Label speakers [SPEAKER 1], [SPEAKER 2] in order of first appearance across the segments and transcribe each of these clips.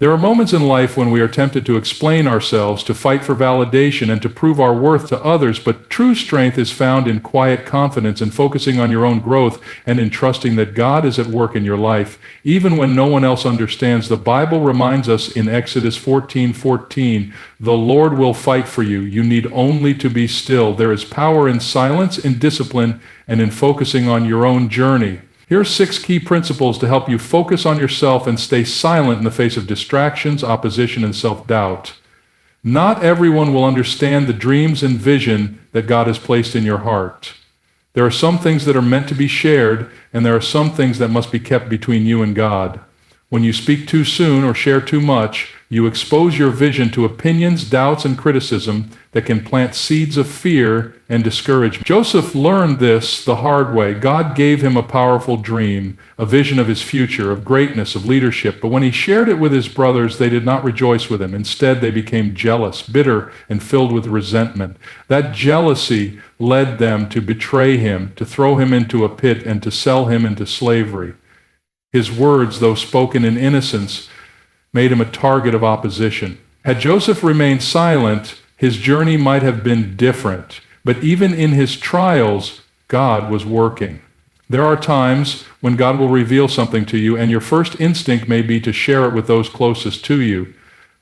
[SPEAKER 1] There are moments in life when we are tempted to explain ourselves, to fight for validation, and to prove our worth to others, but true strength is found in quiet confidence and focusing on your own growth and in trusting that God is at work in your life. Even when no one else understands, the Bible reminds us in Exodus 14:14, "The Lord will fight for you. You need only to be still." There is power in silence, in discipline, and in focusing on your own journey. Here are 6 key principles to help you focus on yourself and stay silent in the face of distractions, opposition, and self-doubt. Not everyone will understand the dreams and vision that God has placed in your heart. There are some things that are meant to be shared, and there are some things that must be kept between you and God. When you speak too soon or share too much, you expose your vision to opinions, doubts, and criticism that can plant seeds of fear and discouragement. Joseph learned this the hard way. God gave him a powerful dream, a vision of his future, of greatness, of leadership. But when he shared it with his brothers, they did not rejoice with him. Instead, they became jealous, bitter, and filled with resentment. That jealousy led them to betray him, to throw him into a pit, and to sell him into slavery. His words, though spoken in innocence, made him a target of opposition. Had Joseph remained silent, his journey might have been different. But even in his trials, God was working. There are times when God will reveal something to you, and your first instinct may be to share it with those closest to you.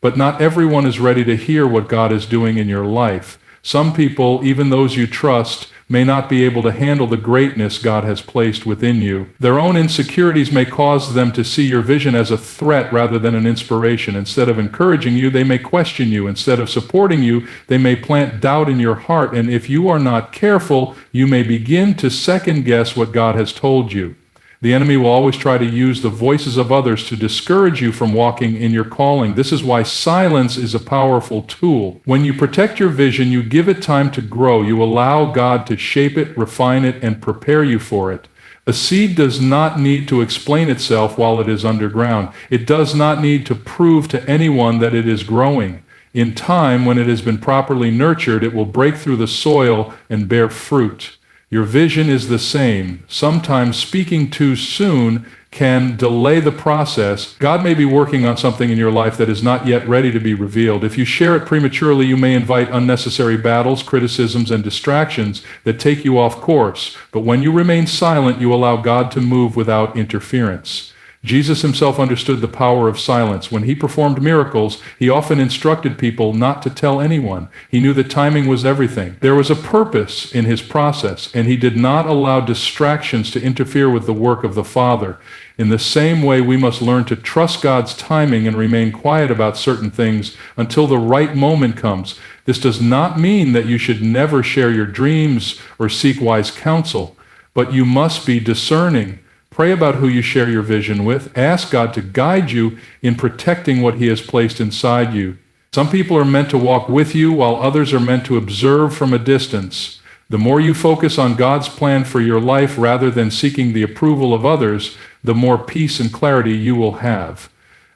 [SPEAKER 1] But not everyone is ready to hear what God is doing in your life. Some people, even those you trust, may not be able to handle the greatness God has placed within you. Their own insecurities may cause them to see your vision as a threat rather than an inspiration. Instead of encouraging you, they may question you. Instead of supporting you, they may plant doubt in your heart. And if you are not careful, you may begin to second guess what God has told you. The enemy will always try to use the voices of others to discourage you from walking in your calling. This is why silence is a powerful tool. When you protect your vision, you give it time to grow. You allow God to shape it, refine it, and prepare you for it. A seed does not need to explain itself while it is underground. It does not need to prove to anyone that it is growing. In time, when it has been properly nurtured, it will break through the soil and bear fruit. Your vision is the same. Sometimes speaking too soon can delay the process. God may be working on something in your life that is not yet ready to be revealed. If you share it prematurely, you may invite unnecessary battles, criticisms, and distractions that take you off course. But when you remain silent, you allow God to move without interference. Jesus himself understood the power of silence. When he performed miracles, he often instructed people not to tell anyone. He knew that timing was everything. There was a purpose in his process, and he did not allow distractions to interfere with the work of the Father. In the same way, we must learn to trust God's timing and remain quiet about certain things until the right moment comes. This does not mean that you should never share your dreams or seek wise counsel, but you must be discerning. Pray about who you share your vision with. Ask God to guide you in protecting what he has placed inside you. Some people are meant to walk with you, while others are meant to observe from a distance. The more you focus on God's plan for your life rather than seeking the approval of others, the more peace and clarity you will have.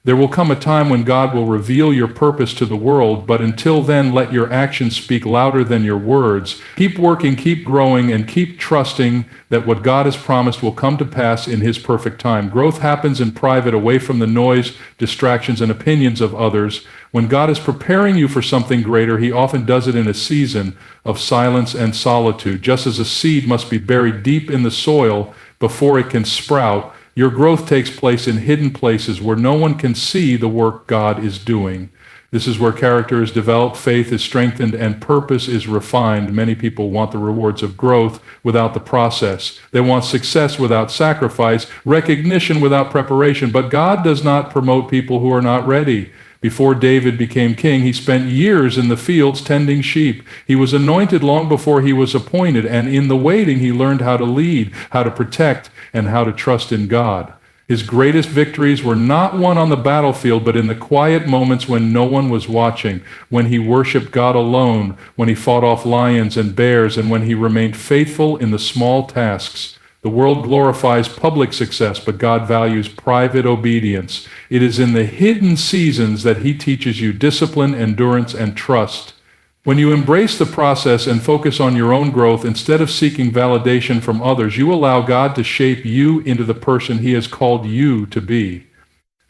[SPEAKER 1] There will come a time when God will reveal your purpose to the world, but until then, let your actions speak louder than your words. Keep working, keep growing, and keep trusting that what God has promised will come to pass in his perfect time. Growth happens in private, away from the noise, distractions, and opinions of others. When God is preparing you for something greater, he often does it in a season of silence and solitude. Just as a seed must be buried deep in the soil before it can sprout, your growth takes place in hidden places where no one can see the work God is doing. This is where character is developed, faith is strengthened, and purpose is refined. Many people want the rewards of growth without the process. They want success without sacrifice, recognition without preparation. But God does not promote people who are not ready. Before David became king, he spent years in the fields tending sheep. He was anointed long before he was appointed, and in the waiting he learned how to lead, how to protect, and how to trust in God. His greatest victories were not won on the battlefield, but in the quiet moments when no one was watching, when he worshiped God alone, when he fought off lions and bears, and when he remained faithful in the small tasks. The world glorifies public success, but God values private obedience. It is in the hidden seasons that he teaches you discipline, endurance, and trust. When you embrace the process and focus on your own growth instead of seeking validation from others, you allow God to shape you into the person he has called you to be.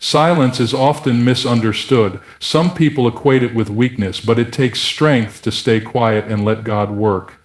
[SPEAKER 1] Silence is often misunderstood. Some people equate it with weakness, but it takes strength to stay quiet and let God work.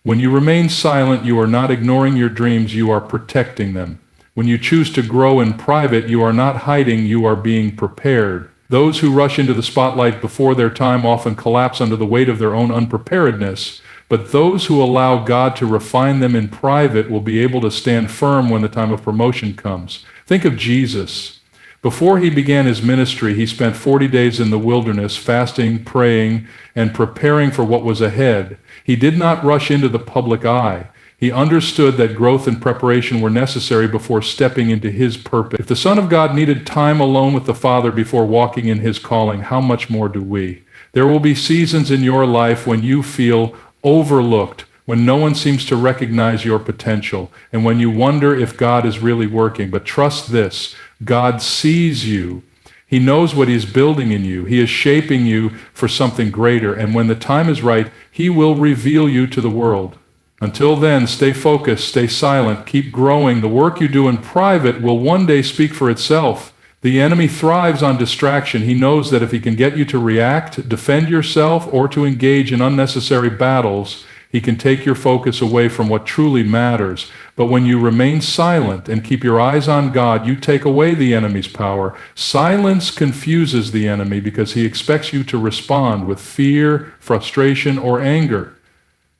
[SPEAKER 1] When you remain silent, you are not ignoring your dreams, you are protecting them. When you choose to grow in private, you are not hiding, you are being prepared. Those who rush into the spotlight before their time often collapse under the weight of their own unpreparedness, but those who allow God to refine them in private will be able to stand firm when the time of promotion comes. Think of Jesus. Before he began his ministry, he spent 40 days in the wilderness, fasting, praying, and preparing for what was ahead. He did not rush into the public eye. He understood that growth and preparation were necessary before stepping into his purpose. If the Son of God needed time alone with the Father before walking in his calling, how much more do we? There will be seasons in your life when you feel overlooked, when no one seems to recognize your potential, and when you wonder if God is really working. But trust this, God sees you. He knows what he's building in you. He is shaping you for something greater, and when the time is right, he will reveal you to the world. Until then, stay focused, stay silent, keep growing. The work you do in private will one day speak for itself. The enemy thrives on distraction. He knows that if he can get you to react, defend yourself, or to engage in unnecessary battles, he can take your focus away from what truly matters. But when you remain silent and keep your eyes on God, you take away the enemy's power. Silence confuses the enemy because he expects you to respond with fear, frustration, or anger.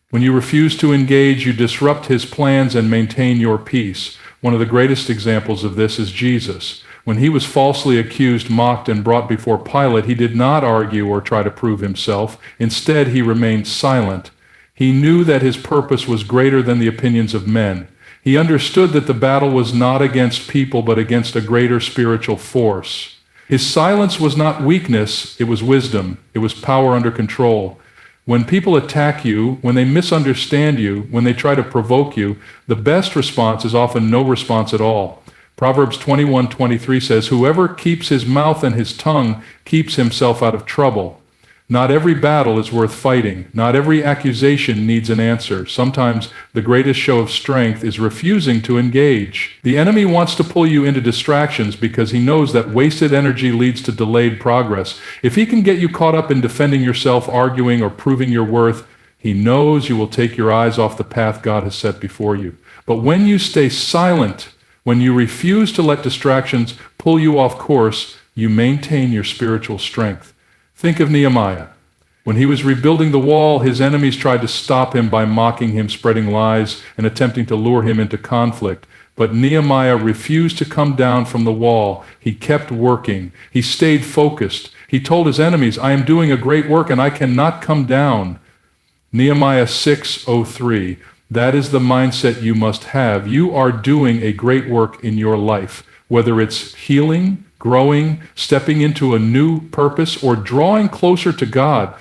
[SPEAKER 1] When you refuse to engage, you disrupt his plans and maintain your peace. One of the greatest examples of this is Jesus. When he was falsely accused, mocked, and brought before Pilate, he did not argue or try to prove himself. Instead, he remained silent. He knew that his purpose was greater than the opinions of men. He understood that the battle was not against people, but against a greater spiritual force. His silence was not weakness, it was wisdom. It was power under control. When people attack you, when they misunderstand you, when they try to provoke you, the best response is often no response at all. Proverbs 21:23 says, "Whoever keeps his mouth and his tongue keeps himself out of trouble." Not every battle is worth fighting. Not every accusation needs an answer. Sometimes the greatest show of strength is refusing to engage. The enemy wants to pull you into distractions because he knows that wasted energy leads to delayed progress. If he can get you caught up in defending yourself, arguing, or proving your worth, he knows you will take your eyes off the path God has set before you. But when you stay silent, when you refuse to let distractions pull you off course, you maintain your spiritual strength. Think of Nehemiah. When he was rebuilding the wall, his enemies tried to stop him by mocking him, spreading lies, and attempting to lure him into conflict. But Nehemiah refused to come down from the wall. He kept working. He stayed focused. He told his enemies, "I am doing a great work and I cannot come down." Nehemiah 6:03. That is the mindset you must have. You are doing a great work in your life, whether it's healing, growing, stepping into a new purpose, or drawing closer to God.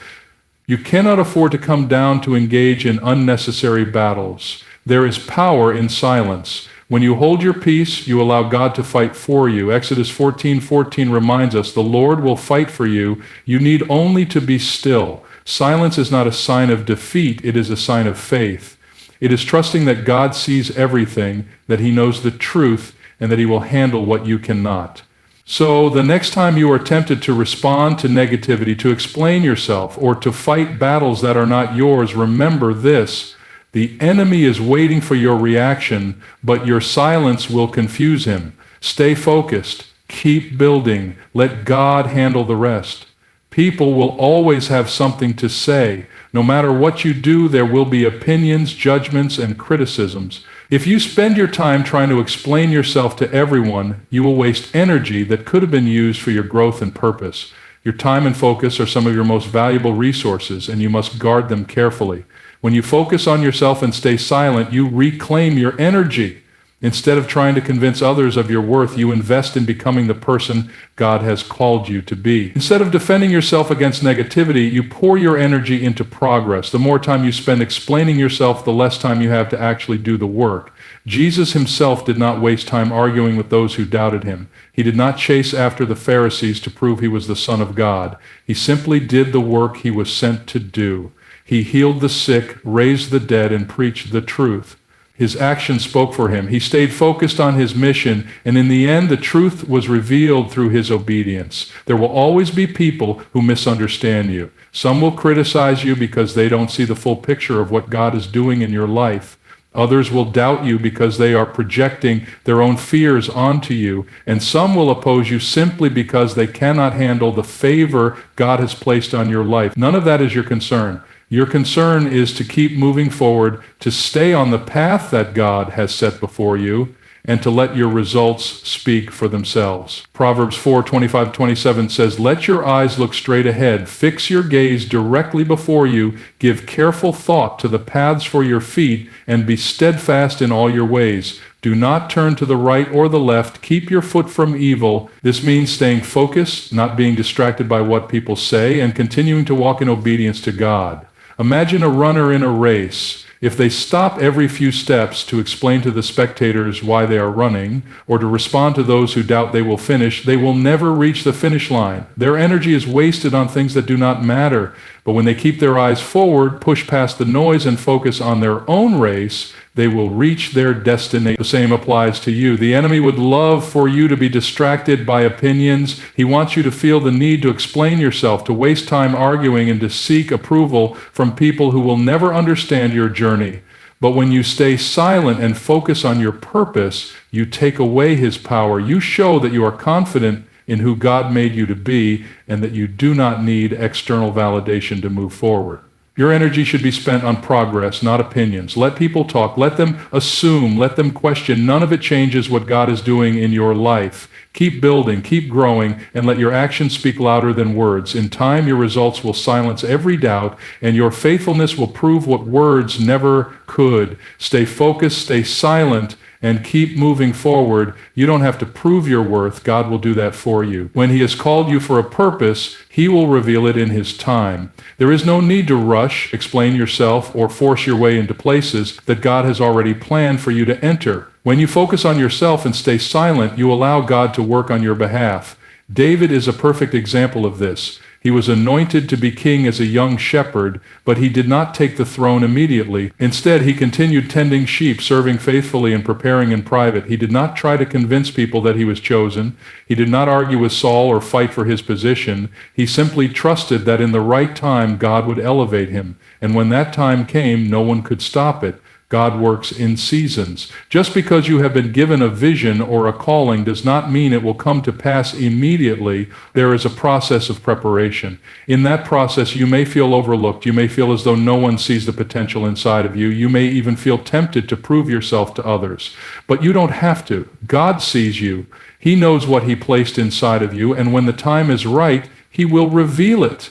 [SPEAKER 1] You cannot afford to come down to engage in unnecessary battles. There is power in silence. When you hold your peace, you allow God to fight for you. Exodus 14:14 reminds us, "The Lord will fight for you. You need only to be still." Silence is not a sign of defeat, it is a sign of faith. It is trusting that God sees everything, that he knows the truth, and that he will handle what you cannot. So the next time you are tempted to respond to negativity, to explain yourself, or to fight battles that are not yours, remember this: the enemy is waiting for your reaction, but your silence will confuse him. Stay focused. Keep building. Let God handle the rest. People will always have something to say. No matter what you do, there will be opinions, judgments, and criticisms. If you spend your time trying to explain yourself to everyone, you will waste energy that could have been used for your growth and purpose. Your time and focus are some of your most valuable resources, and you must guard them carefully. When you focus on yourself and stay silent, you reclaim your energy. Instead of trying to convince others of your worth, you invest in becoming the person God has called you to be. Instead of defending yourself against negativity, you pour your energy into progress. The more time you spend explaining yourself, the less time you have to actually do the work. Jesus himself did not waste time arguing with those who doubted him. He did not chase after the Pharisees to prove he was the Son of God. He simply did the work he was sent to do. He healed the sick, raised the dead, and preached the truth. His action spoke for him. He stayed focused on his mission, and in the end, the truth was revealed through his obedience. There will always be people who misunderstand you. Some will criticize you because they don't see the full picture of what God is doing in your life. Others will doubt you because they are projecting their own fears onto you, and some will oppose you simply because they cannot handle the favor God has placed on your life. None of that is your concern. Your concern is to keep moving forward, to stay on the path that God has set before you, and to let your results speak for themselves. Proverbs 4:25-27 says, "Let your eyes look straight ahead. Fix your gaze directly before you. Give careful thought to the paths for your feet, and be steadfast in all your ways. Do not turn to the right or the left. Keep your foot from evil." This means staying focused, not being distracted by what people say, and continuing to walk in obedience to God. Imagine a runner in a race. If they stop every few steps to explain to the spectators why they are running, or to respond to those who doubt they will finish, they will never reach the finish line. Their energy is wasted on things that do not matter. But when they keep their eyes forward, push past the noise, and focus on their own race, they will reach their destiny. The same applies to you. The enemy would love for you to be distracted by opinions. He wants you to feel the need to explain yourself, to waste time arguing, and to seek approval from people who will never understand your journey. But when you stay silent and focus on your purpose, you take away his power. You show that you are confident in who God made you to be, and that you do not need external validation to move forward. Your energy should be spent on progress, not opinions. Let people talk. Let them assume. Let them question. None of it changes what God is doing in your life. Keep building, keep growing, and let your actions speak louder than words. In time, your results will silence every doubt, and your faithfulness will prove what words never could. Stay focused, stay silent, and keep moving forward. You don't have to prove your worth. God will do that for you. When he has called you for a purpose, he will reveal it in his time. There is no need to rush, explain yourself, or force your way into places that God has already planned for you to enter. When you focus on yourself and stay silent, you allow God to work on your behalf. David is a perfect example of this. He was anointed to be king as a young shepherd, but he did not take the throne immediately. Instead, he continued tending sheep, serving faithfully and preparing in private. He did not try to convince people that he was chosen. He did not argue with Saul or fight for his position. He simply trusted that in the right time God would elevate him. And when that time came, no one could stop it. God works in seasons. Just because you have been given a vision or a calling does not mean it will come to pass immediately. There is a process of preparation. In that process, you may feel overlooked. You may feel as though no one sees the potential inside of you. You may even feel tempted to prove yourself to others. But you don't have to. God sees you. He knows what he placed inside of you, and when the time is right, he will reveal it.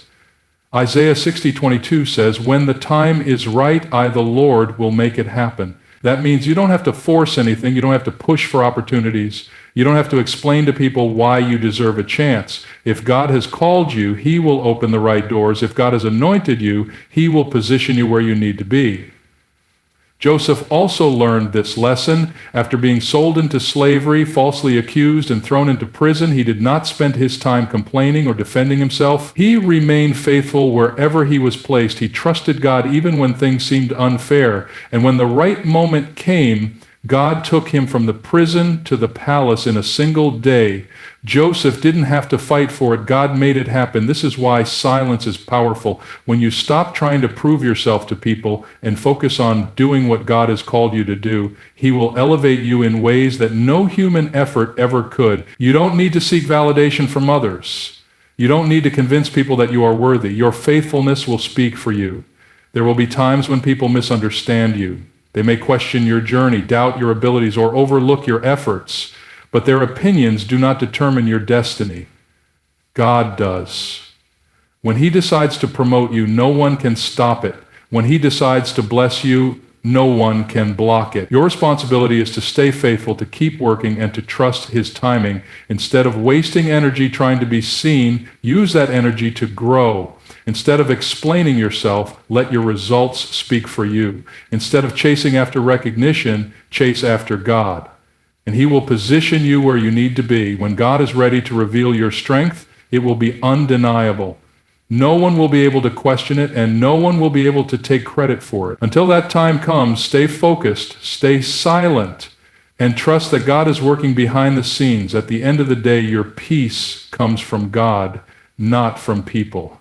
[SPEAKER 1] Isaiah 60:22 says, "When the time is right, I, the Lord, will make it happen." That means you don't have to force anything. You don't have to push for opportunities. You don't have to explain to people why you deserve a chance. If God has called you, he will open the right doors. If God has anointed you, he will position you where you need to be. Joseph also learned this lesson. After being sold into slavery, falsely accused, and thrown into prison, he did not spend his time complaining or defending himself. He remained faithful wherever he was placed. He trusted God even when things seemed unfair. And when the right moment came, God took him from the prison to the palace in a single day. Joseph didn't have to fight for it. God made it happen. This is why silence is powerful. When you stop trying to prove yourself to people and focus on doing what God has called you to do, he will elevate you in ways that no human effort ever could. You don't need to seek validation from others. You don't need to convince people that you are worthy. Your faithfulness will speak for you. There will be times when people misunderstand you. They may question your journey, doubt your abilities, or overlook your efforts, but their opinions do not determine your destiny. God does. When he decides to promote you, no one can stop it. When he decides to bless you, no one can block it. Your responsibility is to stay faithful, to keep working, and to trust his timing. Instead of wasting energy trying to be seen, use that energy to grow. Instead of explaining yourself, let your results speak for you. Instead of chasing after recognition, chase after God. And he will position you where you need to be. When God is ready to reveal your strength, it will be undeniable. No one will be able to question it, and no one will be able to take credit for it. Until that time comes, stay focused, stay silent, and trust that God is working behind the scenes. At the end of the day, your peace comes from God, not from people.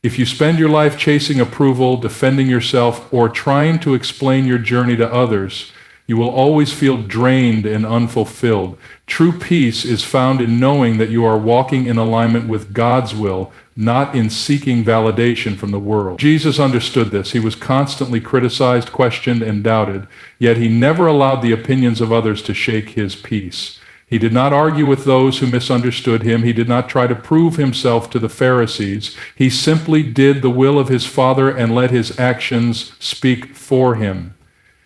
[SPEAKER 1] If you spend your life chasing approval, defending yourself, or trying to explain your journey to others, you will always feel drained and unfulfilled. True peace is found in knowing that you are walking in alignment with God's will, not in seeking validation from the world. Jesus understood this. He was constantly criticized, questioned, and doubted, yet he never allowed the opinions of others to shake his peace. He did not argue with those who misunderstood him. He did not try to prove himself to the Pharisees. He simply did the will of his Father and let his actions speak for him.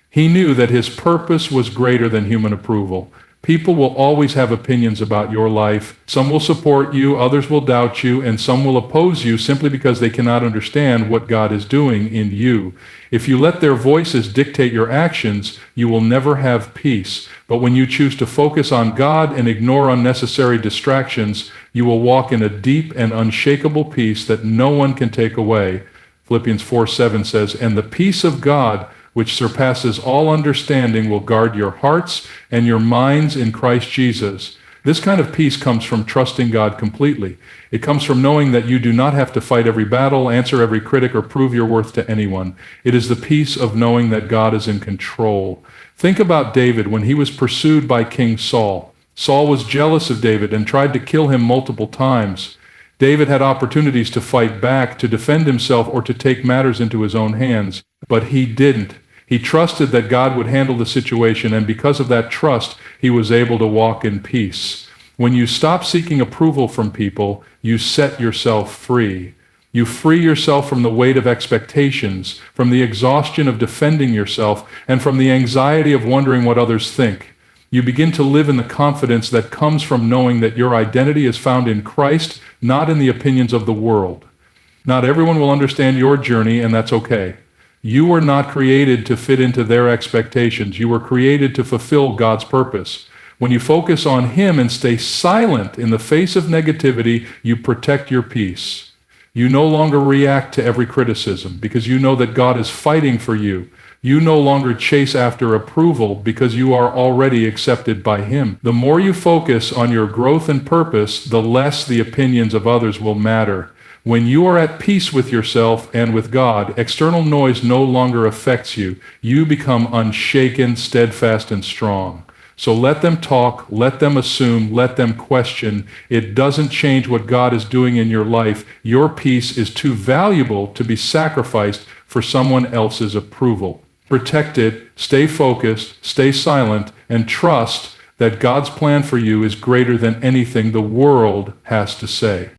[SPEAKER 1] He knew that his purpose was greater than human approval. People will always have opinions about your life. Some will support you, others will doubt you, and some will oppose you simply because they cannot understand what God is doing in you. If you let their voices dictate your actions, you will never have peace. But when you choose to focus on God and ignore unnecessary distractions, you will walk in a deep and unshakable peace that no one can take away. Philippians 4:7 says, "And the peace of God, which surpasses all understanding, will guard your hearts and your minds in Christ Jesus." This kind of peace comes from trusting God completely. It comes from knowing that you do not have to fight every battle, answer every critic, or prove your worth to anyone. It is the peace of knowing that God is in control. Think about David when he was pursued by King Saul. Saul was jealous of David and tried to kill him multiple times. David had opportunities to fight back, to defend himself, or to take matters into his own hands, but he didn't. He trusted that God would handle the situation, and because of that trust, he was able to walk in peace. When you stop seeking approval from people, you set yourself free. You free yourself from the weight of expectations, from the exhaustion of defending yourself, and from the anxiety of wondering what others think. You begin to live in the confidence that comes from knowing that your identity is found in Christ, not in the opinions of the world. Not everyone will understand your journey, and that's okay. You were not created to fit into their expectations. You were created to fulfill God's purpose. When you focus on Him and stay silent in the face of negativity, you protect your peace. You no longer react to every criticism because you know that God is fighting for you. You no longer chase after approval because you are already accepted by Him. The more you focus on your growth and purpose, the less the opinions of others will matter. When you are at peace with yourself and with God, external noise no longer affects you. You become unshaken, steadfast, and strong. So let them talk, let them assume, let them question. It doesn't change what God is doing in your life. Your peace is too valuable to be sacrificed for someone else's approval. Protect it, stay focused, stay silent, and trust that God's plan for you is greater than anything the world has to say.